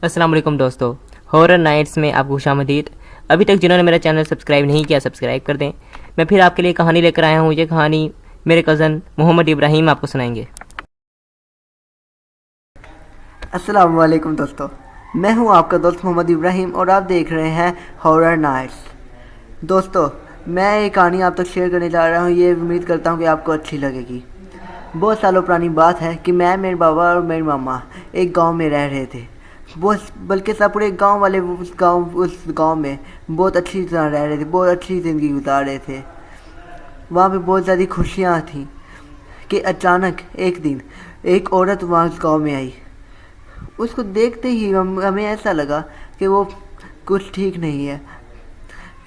अस्सलाम वालेकुम दोस्तों, हॉरर नाइट्स में आपको खुशामदीद। अभी तक जिन्होंने मेरा चैनल सब्सक्राइब नहीं किया सब्सक्राइब कर दें। मैं फिर आपके लिए कहानी लेकर आया हूँ। ये कहानी मेरे कज़न मोहम्मद इब्राहिम आपको सुनाएंगे। अस्सलाम वालेकुम दोस्तों, मैं हूं आपका दोस्त मोहम्मद इब्राहिम और आप देख रहे हैं हॉरर नाइट्स। दोस्तों, मैं एक कहानी आप तक शेयर करने जा रहा हूं। ये उम्मीद करता हूं कि आपको अच्छी लगेगी। बहुत सालों पुरानी बात है कि मैं, मेरे बाबा और मेरी मामा एक गांव में रह रहे थे। बहुत बल्कि सब पूरे गांव वाले उस गांव में बहुत अच्छी तरह रह रहे थे, बहुत अच्छी ज़िंदगी गुजार रहे थे। वहाँ पे बहुत ज़्यादा खुशियाँ थीं कि अचानक एक दिन एक औरत वहाँ उस गाँव में आई। उसको देखते ही हमें ऐसा लगा कि वो कुछ ठीक नहीं है,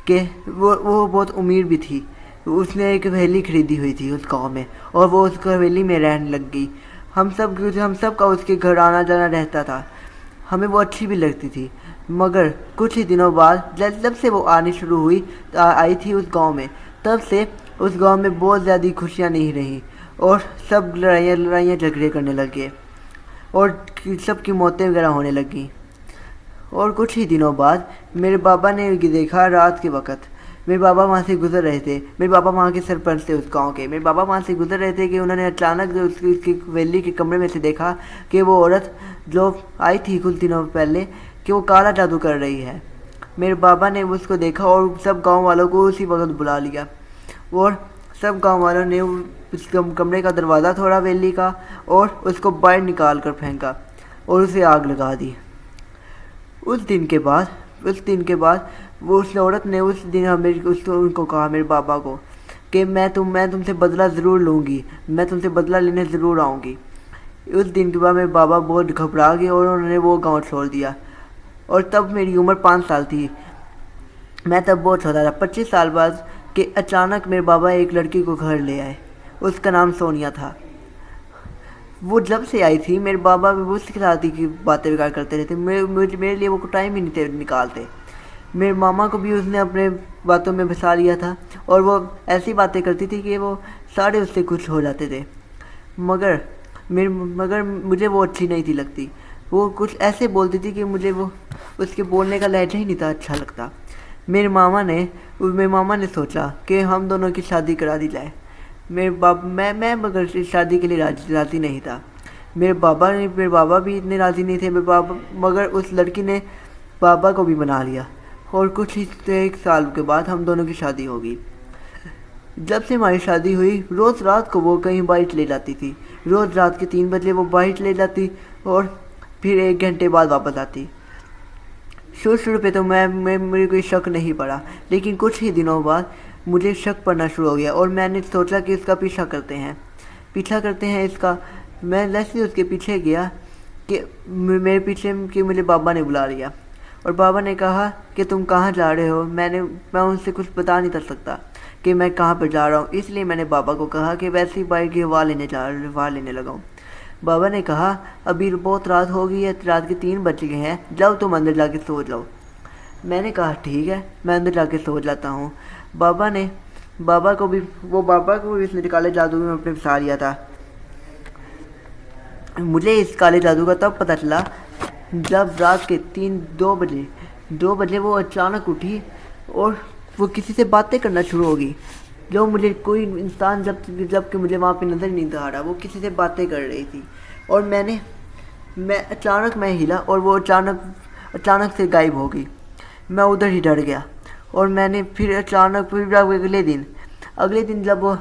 कि वो बहुत अमीर भी थी। उसने एक हवेली खरीदी हुई थी उस गांव में और वो उस हवेली में रहने लग गई। हम सब का उसके घर आना जाना रहता था। हमें वो अच्छी भी लगती थी। मगर कुछ ही दिनों बाद जब से वो आनी शुरू हुई आई थी उस गांव में, तब से उस गांव में बहुत ज़्यादा खुशियाँ नहीं रहीं और सब लड़ाइयाँ झगड़े करने लगे और सबकी मौतें वगैरह होने लगी। और कुछ ही दिनों बाद मेरे बाबा ने देखा, रात के वक्त मेरे बाबा वहाँ से गुजर रहे थे। मेरे बाबा वहाँ के सरपंच थे उस गांव के। मेरे बाबा वहाँ से गुजर रहे थे कि उन्होंने अचानक जो उसकी हवेली के कमरे में से देखा कि वो औरत जो आई थी कुछ दिनों पहले, कि वो काला जादू कर रही है। मेरे बाबा ने उसको देखा और सब गाँव वालों को उसी वक्त बुला लिया और सब गाँव वालों ने उस कमरे का दरवाज़ा तोड़ा हवेली का और उसको बाहर निकाल कर फेंका और उसे आग लगा दी। उस दिन के बाद वो उस औरत ने उस दिन उनको कहा, मेरे बाबा को, कि मैं तुमसे बदला ज़रूर लूँगी, मैं तुमसे बदला लेने ज़रूर आऊँगी। उस दिन के बाद मेरे बाबा बहुत घबरा गए और उन्होंने वो गांव छोड़ दिया। और तब मेरी उम्र 5 साल थी। मैं तब बहुत छोटा था। 25 साल बाद कि अचानक मेरे बाबा एक लड़की को घर ले आए। उसका नाम सोनिया था। वो जब से आई थी मेरे बाबा भी उसके साथ ही बातें वगैरह करते रहते। मेरे लिए वो टाइम ही नहीं थे निकालते। मेरे मामा को भी उसने अपने बातों में फंसा लिया था और वो ऐसी बातें करती थी कि वो सारे उससे खुश हो जाते थे। मगर मुझे वो अच्छी नहीं थी लगती। वो कुछ ऐसे बोलती थी कि मुझे वो उसके बोलने का लहजा ही नहीं था अच्छा लगता। मेरे मामा ने सोचा कि हम दोनों की शादी करा दी जाए। मैं मगर इस शादी के लिए राज़ी नहीं था। मेरे बाबा भी इतने राज़ी नहीं थे। मगर उस लड़की ने बाबा को भी बना लिया और कुछ ही 1 साल के बाद हम दोनों की शादी हो गई। जब से हमारी शादी हुई, रोज़ रात को वो कहीं बाहर चले जाती थी। रोज़ रात के 3 बजे वो बाहर चले जाती और फिर 1 घंटे बाद वापस आती। शुरू पे तो मेरे कोई शक नहीं पड़ा, लेकिन कुछ ही दिनों बाद मुझे शक पड़ना शुरू हो गया और मैंने सोचा कि इसका पीछा करते हैं इसका। मैं जैसे ही उसके पीछे गया कि मेरे पीछे कि मुझे बाबा ने बुला लिया और बाबा ने कहा कि तुम कहाँ जा रहे हो। मैं उनसे कुछ बता नहीं सकता कि मैं कहाँ पर जा रहा हूँ, इसलिए मैंने बाबा को कहा कि वैसे ही बाइक की हवा लेने लगा हूँ। बाबा ने कहा, अभी बहुत रात हो गई है, रात के 3 बज गए हैं, जाओ तुम अंदर जाके सो जाओ। मैंने कहा ठीक है, मैं अंदर जाके सो जाता हूँ। बाबा को भी इसने काले जादू में अपने फंसा लिया था। मुझे इस काले जादू का तब पता चला जब रात के 2 बजे वो अचानक उठी और वो किसी से बातें करना शुरू हो गई। जो मुझे कोई इंसान जबकि मुझे वहाँ पे नज़र नहीं आ रहा, वो किसी से बातें कर रही थी। और मैं हिला और वो अचानक से गायब हो गई। मैं उधर ही डर गया और मैंने फिर अगले दिन जब वो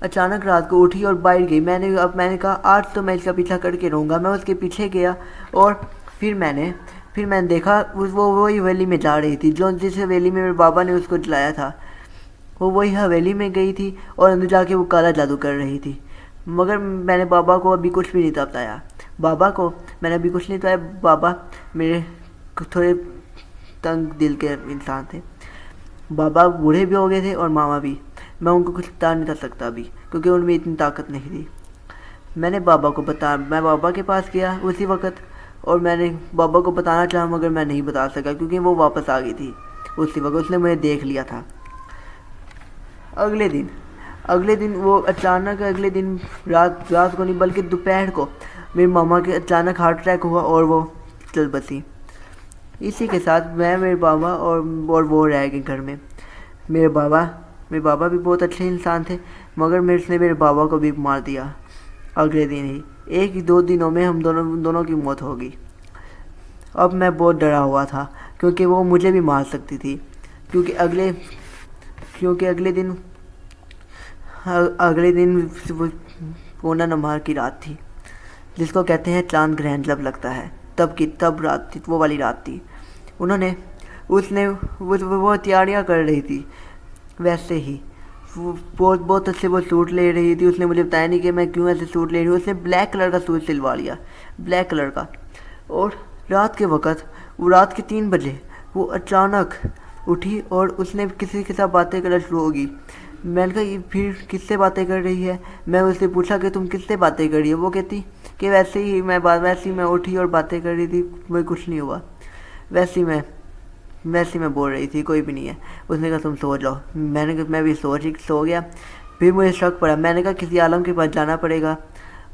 अचानक रात को उठी और बाहर गई, मैंने कहा आज तो मैं इसका पीछा करके रहूँगा। मैं उसके पीछे गया और फिर मैंने देखा वही हवेली में जा रही थी जो जिस हवेली में मेरे बाबा ने उसको जलाया था। वो वही हवेली में गई थी और अंदर जाके वो काला जादू कर रही थी। मगर मैंने बाबा को अभी कुछ भी नहीं बताया। बाबा मेरे थोड़े तंग दिल के इंसान थे। बाबा बूढ़े भी हो गए थे और मामा भी। मैं उनको कुछ बता नहीं सकता अभी, क्योंकि उनमें इतनी ताकत नहीं थी। मैं बाबा के पास गया उसी वक्त और मैंने बाबा को बताना चाहा, मगर मैं नहीं बता सका क्योंकि वो वापस आ गई थी उसी वक्त। उसने मुझे देख लिया था। अगले दिन वो अचानक रात को नहीं बल्कि दोपहर को मेरी मामा के अचानक हार्ट अटैक हुआ और वो चल बसी। اسی کے ساتھ میں میرے بابا اور وہ رہ گئے گھر میں۔ میرے بابا بھی بہت اچھے انسان تھے، مگر میرے بابا کو بھی مار دیا اگلے دن ہی۔ 1-2 دنوں میں ہم دونوں کی موت ہوگی۔ اب میں بہت ڈرا ہوا تھا کیونکہ وہ مجھے بھی مار سکتی تھی، کیونکہ اگلے دن پورنا نمار کی رات تھی، جس کو کہتے ہیں چاند گرہن جب لگتا ہے، تب رات تھی، وہ والی رات تھی۔ وہ تیاریاں کر رہی تھی، ویسے ہی بہت اچھے وہ سوٹ لے رہی تھی۔ اس نے مجھے بتایا نہیں کہ میں کیوں ایسے سوٹ لے رہی ہوں۔ اس نے بلیک کلر کا سوٹ سلوا لیا، بلیک کلر کا، اور رات کے وقت، وہ رات کے 3 بجے وہ اچانک اٹھی اور اس نے کسی کے ساتھ باتیں کرنا شروع ہوگی۔ میں نے کہا یہ پھر کس سے باتیں کر رہی ہے؟ میں اس سے پوچھا کہ تم کس سے باتیں کر رہی ہے؟ وہ کہتی کہ ویسے ہی میں اٹھی اور باتیں کر رہی تھی، مجھے کچھ نہیں ہوا، ویسے ہی میں بول رہی تھی، کوئی بھی نہیں ہے۔ اس نے کہا تم سو جاؤ۔ میں نے کہا میں بھی سو گیا۔ پھر مجھے شک پڑا، میں نے کہا کسی عالم کے پاس جانا پڑے گا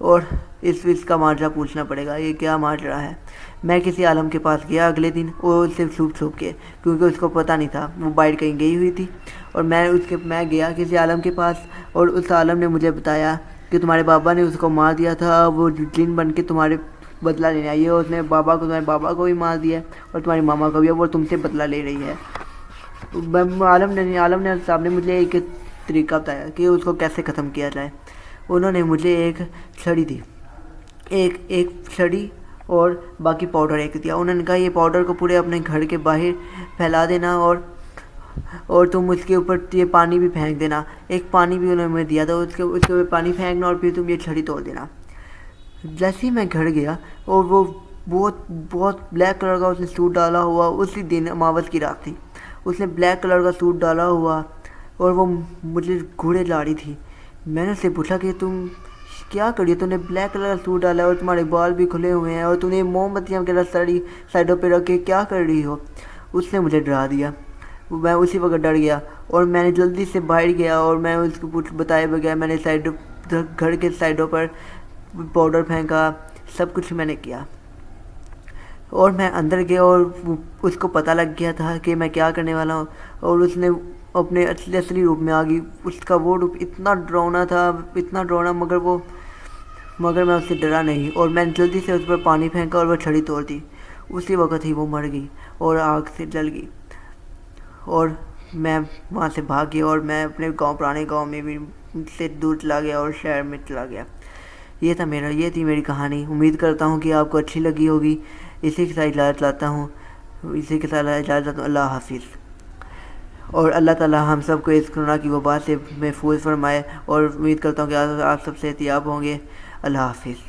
اور اس کا ماجرا پوچھنا پڑے گا، یہ کیا ماجرا ہے۔ میں کسی عالم کے پاس گیا اگلے دن، اور اس سے چھپ کے، کیونکہ اس کو پتہ نہیں تھا، وہ باہر کہیں گئی ہوئی تھی، اور میں گیا کسی عالم کے پاس، اور اس عالم نے مجھے بتایا کہ تمہارے بابا نے اس کو مار دیا تھا، وہ جن بن کے تمہارے بدلہ لینے آئی ہے، اس نے تمہارے بابا کو بھی مار دیا ہے اور تمہاری ماما کو بھی، وہ تم سے بدلہ لے رہی ہے۔ عالم صاحب نے مجھے ایک طریقہ بتایا کہ اس کو کیسے ختم کیا جائے۔ انہوں نے مجھے ایک چھڑی دی، ایک چھڑی اور باقی پاؤڈر ایک دیا۔ انہوں نے کہا یہ پاؤڈر کو پورے اپنے گھر کے باہر پھیلا دینا، اور تم اس کے اوپر یہ پانی بھی پھینک دینا۔ ایک پانی بھی انہوں نے مجھے دیا تھا، اس کے اوپر پانی پھینکنا، اور پھر تم یہ چھڑی توڑ دینا۔ جیسے ہی میں گھر گیا، اور وہ بہت بلیک کلر کا اس نے سوٹ ڈالا ہوا، اسی دن اماوس کی رات تھی، اس نے بلیک کلر کا سوٹ ڈالا ہوا، اور وہ مجھے گھوڑے لا رہی تھی۔ میں نے اس سے پوچھا کہ تم کیا کر رہی ہو؟ تم نے بلیک کلر کا سوٹ ڈالا ہے اور تمہارے بال بھی کھلے ہوئے ہیں، اور تم نے موم بتیاں وغیرہ سائڈوں پہ رکھ کے کیا کر رہی ہو؟ اس نے مجھے ڈرا دیا۔ میں اسی وقت ڈر گیا، اور میں نے جلدی سے باہر گیا، اور میں اس کو بتائے بغیر میں نے گھر کے سائڈوں پر پاؤڈر پھینکا، سب کچھ میں نے کیا۔ اور میں اندر گیا، اور اس کو پتہ لگ گیا تھا کہ میں کیا کرنے والا ہوں، اور اس نے اپنے اصلی روپ میں آ گئی۔ اس کا وہ روپ اتنا ڈراؤنا تھا، اتنا ڈراؤنا، مگر میں اس سے ڈرا نہیں، اور میں نے جلدی سے اس پر پانی پھینکا اور وہ چھڑی توڑ دی۔ اسی وقت ہی وہ مر گئی اور آگ سے جل گئی، اور میں وہاں سے بھاگ گیا، اور میں اپنے پرانے گاؤں میں بھی سے دور چلا گیا اور شہر میں چلا گیا۔ یہ تھی میری کہانی۔ امید کرتا ہوں کہ آپ کو اچھی لگی ہوگی۔ اسی کے ساتھ اجازت لیتا ہوں۔ اللہ حافظ۔ اور اللہ تعالیٰ ہم سب کو اس کورونا کی وبا سے محفوظ فرمائے، اور امید کرتا ہوں کہ آپ سب صحت یاب ہوں گے۔ اللہ حافظ۔